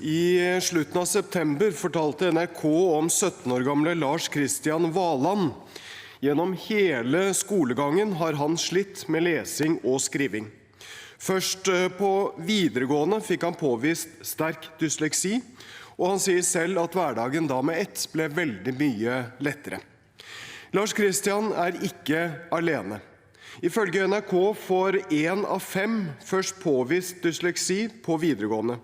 I slutten av september fortalte NRK om 17 år gamle Lars Christian Valand. Gjennom hele skolegangen har han slitt med lesing og skriving. Først på videregående fikk han påvist sterk dysleksi, og han sier selv at hverdagen da med ett ble veldig mye lettere. Lars Christian er ikke alene. Ifølge NRK får 1 av 5 først påvist dysleksi på videregående.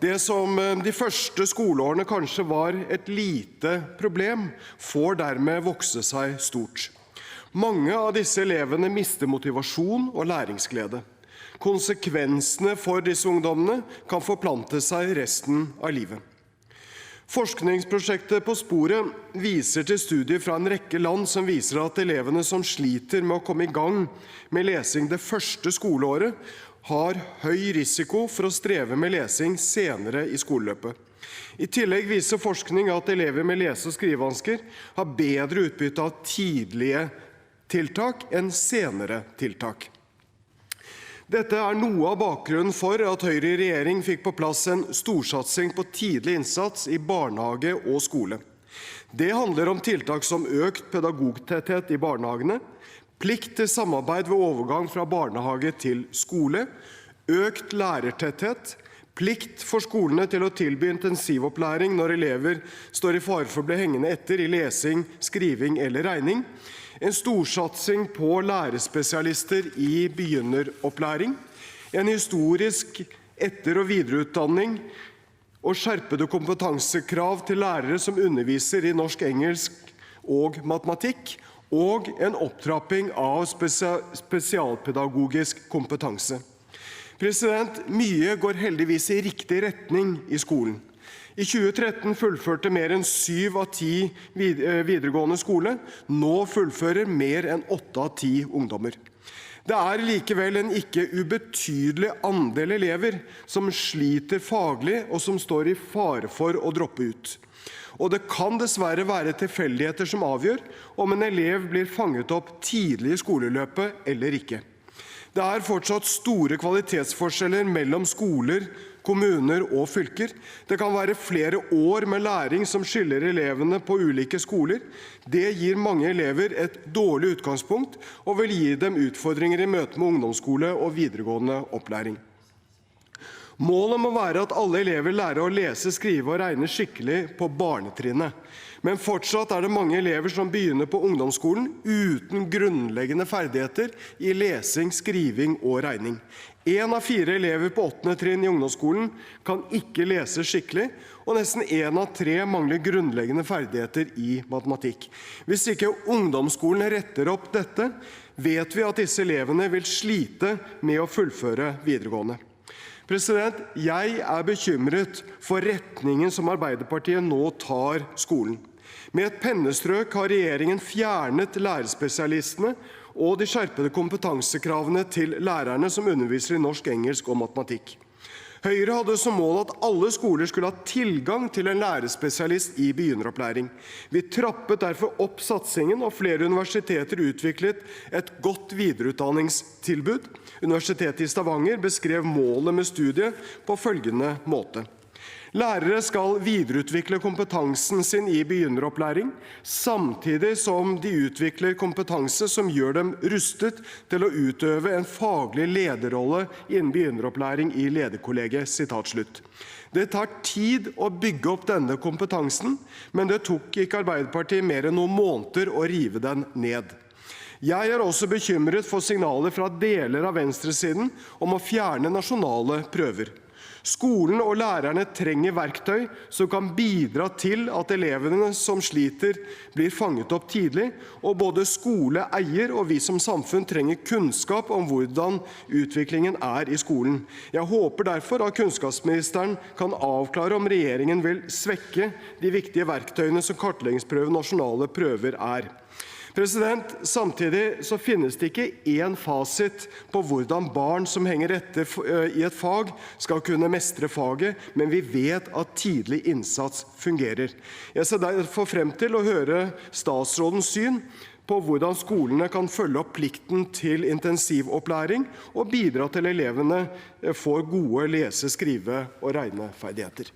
Det som de første skoleårene kanskje var et lite problem, får dermed vokse seg stort. Mange av disse elevene mister motivasjon og læringsglede. Konsekvensene for disse ungdommene kan forplante seg resten av livet. Forskningsprosjektet På sporet viser til studier fra en rekke land som viser at elevene som sliter med å komme i gang med lesing det første skoleåret, har høy risiko for å streve med lesing senere i skoleløpet. I tillegg viser forskning at elever med lese- og skrivevansker har bedre utbytte av tidlige tiltak enn senere tiltak. Dette er noe av bakgrunnen for at Høyre i regjering fikk på plass en storsatsing på tidlig innsats i barnehage og skole. Det handler om tiltak som økt pedagogtetthet i barnehagene, plikt til samarbeid ved overgang fra barnehage til skole, økt lærertetthet, plikt for skolene til å tilby intensivopplæring når elever står i fare for å bli hengende etter i lesing, skriving eller regning, en storsatsing på lærerspesialister i begynneropplæring, en historisk etter- og videreutdanning og skjerpede kompetansekrav til lærere som underviser i norsk, engelsk og matematikk, og en opptrapping av spesialpedagogisk kompetanse. Mye går heldigvis i riktig retning i skolen. I 2013 fullførte mer enn 7 av 10 videregående skole. Nå fullfører mer enn 8 av 10 ungdommer. Det er likevel en ikke ubetydelig andel elever som sliter faglig og som står i fare for å droppe ut. Og det kan dessverre være tilfeldigheter som avgjør om en elev blir fanget opp tidlig i skoleløpet eller ikke. Det er fortsatt store kvalitetsforskjeller mellom skoler, kommuner og fylker. Det kan være flere år med læring som skiller elevene på ulike skoler. Det gir mange elever et dårlig utgangspunkt og vil gi dem utfordringer i møte med ungdomsskole og videregående opplæring. Målet må være at alle elever lærer å lese, skrive og regne skikkelig på barnetrinnet. Men fortsatt er det mange elever som begynner på ungdomsskolen uten grunnleggende ferdigheter i lesing, skriving og regning. 1 av 4 elever på 8. trinn i ungdomsskolen kan ikke lese skikkelig, og nesten 1 av 3 mangler grunnleggende ferdigheter i matematikk. Hvis ikke ungdomsskolen retter opp dette, vet vi at disse elevene vil slite med å fullføre videregående. Jeg er bekymret for retningen som Arbeiderpartiet nå tar skolen. Med et pennestrøk har regjeringen fjernet lærerspesialistene og de skjerpede kompetansekravene til lærerne som underviser i norsk, engelsk og matematikk. Høyre hadde som mål at alle skoler skulle ha tilgang til en lærerspesialist i begynneropplæring. Vi trappet derfor opp satsingen, og flere universiteter utviklet et godt videreutdanningstilbud. Universitetet i Stavanger beskrev målet med studiet på følgende måte: Lærere skal videreutvikle kompetansen sin i begynneropplæring, samtidig som de utvikler kompetanse som gjør dem rustet til å utøve en faglig lederrolle innen begynneropplæring i lederkollegiet. Det tar tid å bygge opp denne kompetansen, men det tok ikke Arbeiderpartiet mer enn noen måneder å rive den ned. Jeg er også bekymret for signaler fra deler av venstresiden om å fjerne nasjonale prøver. Skolen og lærerne trenger verktøy som kan bidra til at elevene som sliter blir fanget opp tidlig, og både skoleeier og vi som samfunn trenger kunnskap om hvordan utviklingen er i skolen. Jeg håper derfor at kunnskapsministeren kan avklare om regjeringen vil svekke de viktige verktøyene som kartleggingsprøver og nasjonale prøver er. Samtidig så finnes det ikke én fasit på hvordan barn som henger etter i et fag skal kunne mestre faget, men vi vet at tidlig innsats fungerer. Jeg ser derfor frem til å høre statsrådens syn på hvordan skolene kan følge opp plikten til intensivopplæring og bidra til at elevene får gode lese-, skrive- og regneferdigheter.